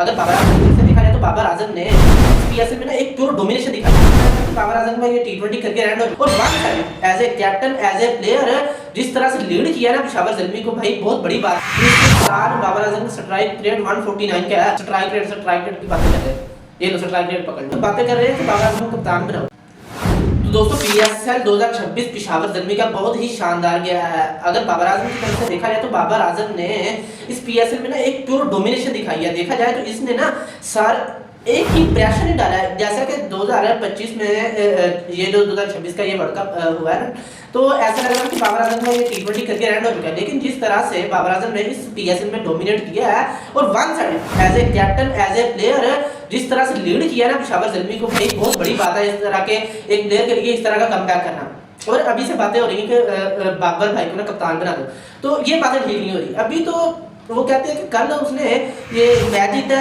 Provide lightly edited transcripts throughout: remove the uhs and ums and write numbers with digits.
अगर बाबर आजम से देखा जाए तो बाबर आजम ने पीएसएल में ना एक प्योर डोमिनेशन दिखाया। बाबर आजम में ये टी20 करके रैंड और one side as a captain as a player जिस तरह से लीड किया ना पेशावर ज़ल्मी को, भाई बहुत बड़ी बात है। इस साल बाबर आजम का स्ट्राइक रेट 149 का है। स्ट्राइक रेट की बातें कर रहे हैं, ये लो स्ट्राइक रेट पकड़ लो, बातें कर रहे हैं कि बाबर आजम को कप्तान बनाओ। तो दोस्तों पीएसएल 2026 पेशावर ज़ल्मी का बहुत ही शानदार गया है। अगर बाबर आजम की तरफ से देखा जाए तो बाबर आजम ने इस पीएसएल में ना एक प्योर डोमिनेशन दिखाई है। देखा जाए तो इसने ना सर एक ही प्रेशर नहीं डाला है, जैसा कि 2025 में ये जो 2026 का ये वर्ल्ड कप हुआ है, तो ऐसा लग रहा है कि बाबर आजम का ये टी20 करके रैंड हो चुका है। लेकिन जिस तरह से बाबर आजम ने इस पीएसएल में डोमिनेट किया है और one side as a captain as a player जिस तरह से लीड किया ना पेशावर ज़ल्मी को, भाई बहुत बड़ी बात है इस तरह के एक प्लेयर के लिए इस तरह का कमबैक करना। और अभी से बातें हो रही हैं कि बाबर भाई को ना कप्तान बना दो, तो ये बातें ठीक नहीं हो रही। अभी तो वो कहते हैं कि कल उसने ये मैच जीता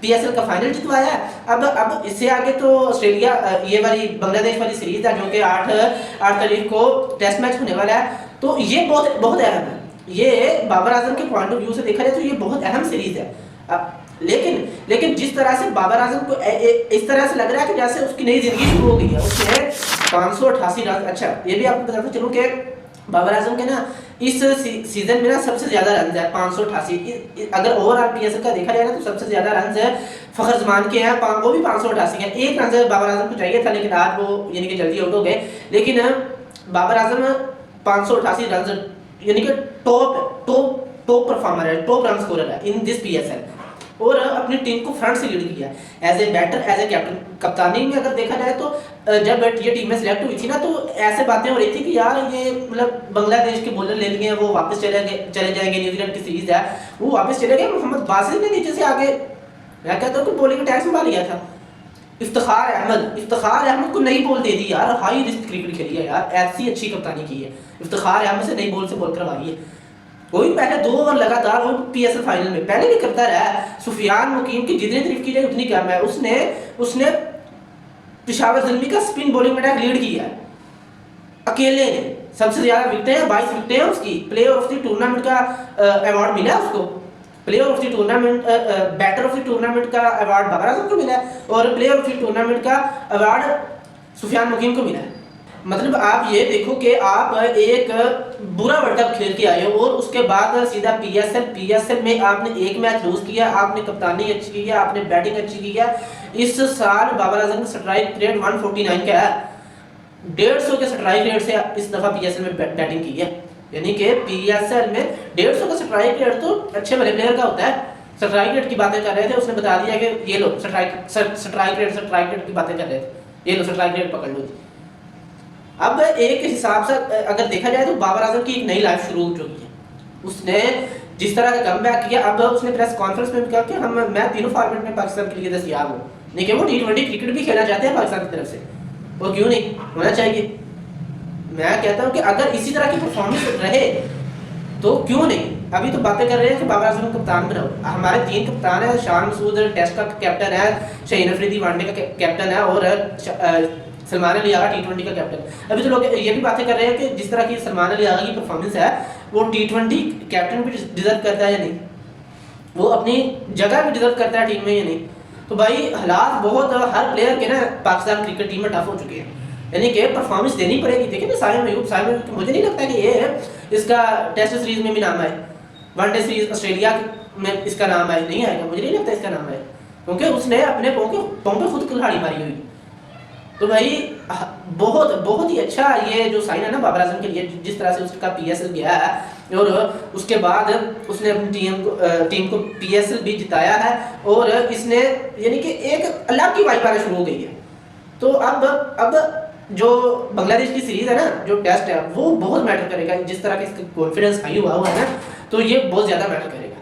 पीएसएल का फाइनल जितवाया। अब इससे आगे तो ऑस्ट्रेलिया ये वाली बांग्लादेश वाली सीरीज है जो कि 8 तारीख को टेस्ट मैच होने वाला है, तो ये बहुत अहम है। ये बाबर आजम के पॉइंट ऑफ व्यू से देखा जाए तो ये बहुत अहम सीरीज है। लेकिन जिस तरह से बाबर आजम को इस तरह से लग रहा है कि जैसे उसकी नई जिंदगी शुरू हो गई है। उसने 588 रन, अच्छा ये भी आपको बताता चलूं कि बाबर आजम के ना इस सीजन में ना सबसे ज्यादा रन है 588। अगर ओवरऑल पीएसएल का देखा जाए ना तो सबसे ज्यादा रन है फखर जमान के हैं, वो भी 588 हैं। एक रन से बाबर आजम को चाहिए था लेकिन आज वो यानी कि जल्दी आउट हो गए। लेकिन बाबर आजम 588 रन यानी कि टॉप परफॉर्मर है, टॉप रन स्कोरर है इन दिस पीएसएल, और अपनी टीम को फ्रंट से लीड किया as a batter as a captain. कप्तानी में अगर देखा जाए तो जब ये टीम में सिलेक्ट हुई थी ना तो ऐसे बातें हो रही थी कि यार ये मतलब बांग्लादेश के बॉलर ले लिए, वो वापस चले जाएंगे, न्यूजीलैंड की सीरीज है वो वापस चले गए। मोहम्मद बासिर ने नीचे से आगे मैं कहता हूँ कि बॉलिंग अटैक संभाल लिया था। इफ्तिखार अहमद को नई बॉल दे दी यार, हाई रिस्क क्रिकेट खेली है यार, ऐसी अच्छी कप्तानी की है। इफ्तिखार अहमद से नई बॉल से बॉल करवाई है, वही पहले 2 ओवर लगातार वो पीएसएल फाइनल में पहले भी करता रहा। सुफियान मुकीम की जितनी तारीफ की जाए उतनी कम है। उसने पेशावर ज़ल्मी का स्पिन बॉलिंग अटैक लीड किया अकेले ने, सबसे ज्यादा विकेटें हैं, 22 विकेटें हैं उसकी। प्लेयर ऑफ द टूर्नामेंट का अवार्ड मिला उसको, player of the tournament batter of the tournament का अवार्ड बाबर आजम को मिला और प्लेयर ऑफ द टूर्नामेंट का अवार्ड सुफियान मुकीम को मिला। मतलब आप ये देखो कि आप एक बुरा वर्ल्ड कप खेल के आए हो और उसके बाद सीधा पीएसएल में आपने एक मैच लूज किया, आपने कप्तानी अच्छी की है, आपने बैटिंग अच्छी की है। इस साल बाबर आजम का स्ट्राइक रेट 149 का है, 150 के स्ट्राइक रेट से इस दफा पीएसएल में बैटिंग की है। यानी कि पीएसएल में 150 का स्ट्राइक रेट तो अच्छे बड़े प्लेयर का होता है। स्ट्राइक रेट की बातें कर रहे थे, उसने बता दिया कि ये लो स्ट्राइक रेट की बातें कर रहे थे, ये लो स्ट्राइक रेट पकड़ लो। अब एक हिसाब से अगर देखा जाए तो बाबर आजम की एक नई लाइफ शुरू हो चुकी है। उसने जिस तरह का कमबैक किया, अब उसने प्रेस कॉन्फ्रेंस में कहा कि मैं तीनों फॉर्मेट में पाकिस्तान के लिए दस्तयाब हूँ। लेकिन वो टी20 क्रिकेट भी खेलना चाहते हैं पाकिस्तान की तरफ से, वो क्यों नहीं होना चाहिए। मैं कहता हूँ कि अगर इसी तरह की परफॉर्मेंस रहे तो क्यों नहीं। अभी तो बातें कर रहे हैं कि बाबर आजम को कप्तान बनाओ। हमारे 3 कप्तान है, शान मसूद टेस्ट का कैप्टन है, शाहीन अफरीदी वनडे का कैप्टन है और सलमान अली आगा टी20 का कैप्टन। अभी तो लोग ये भी बातें कर रहे हैं कि जिस तरह की सलमान अली आगा की परफॉर्मेंस है वो टी20 कैप्टन भी डिजर्व करता है या नहीं, वो अपनी जगह भी डिजर्व करता है टीम में या नहीं। तो भाई हालात बहुत हर प्लेयर के ना पाकिस्तान क्रिकेट टीम में टफ हो चुके हैं, यानी कि परफॉर्मेंस देनी पड़ेगी। देखिए ना साहिल अयूब मुझे नहीं लगता कि ये इसका टेस्ट सीरीज में भी नाम आए, वनडे सीरीज ऑस्ट्रेलिया में इसका नाम आए, नहीं आएगा, मुझे नहीं लगता इसका नाम आए, क्योंकि उसने अपने पाँव पे खुद कुल्हाड़ी मारी हुई। तो भाई बहुत ही अच्छा ये जो साइन है ना बाबर आजम के लिए, जिस तरह से उसका पीएसएल गया है और उसके बाद उसने अपनी टीम को पीएसएल भी जिताया है और इसने यानी कि एक अलग की वाइब आना शुरू हो गई है। तो अब जो बांग्लादेश की सीरीज है ना, जो टेस्ट है वो बहुत मैटर करेगा। जिस तरह का इसका कॉन्फिडेंस हाई हुआ है ना, तो ये बहुत ज़्यादा मैटर करेगा।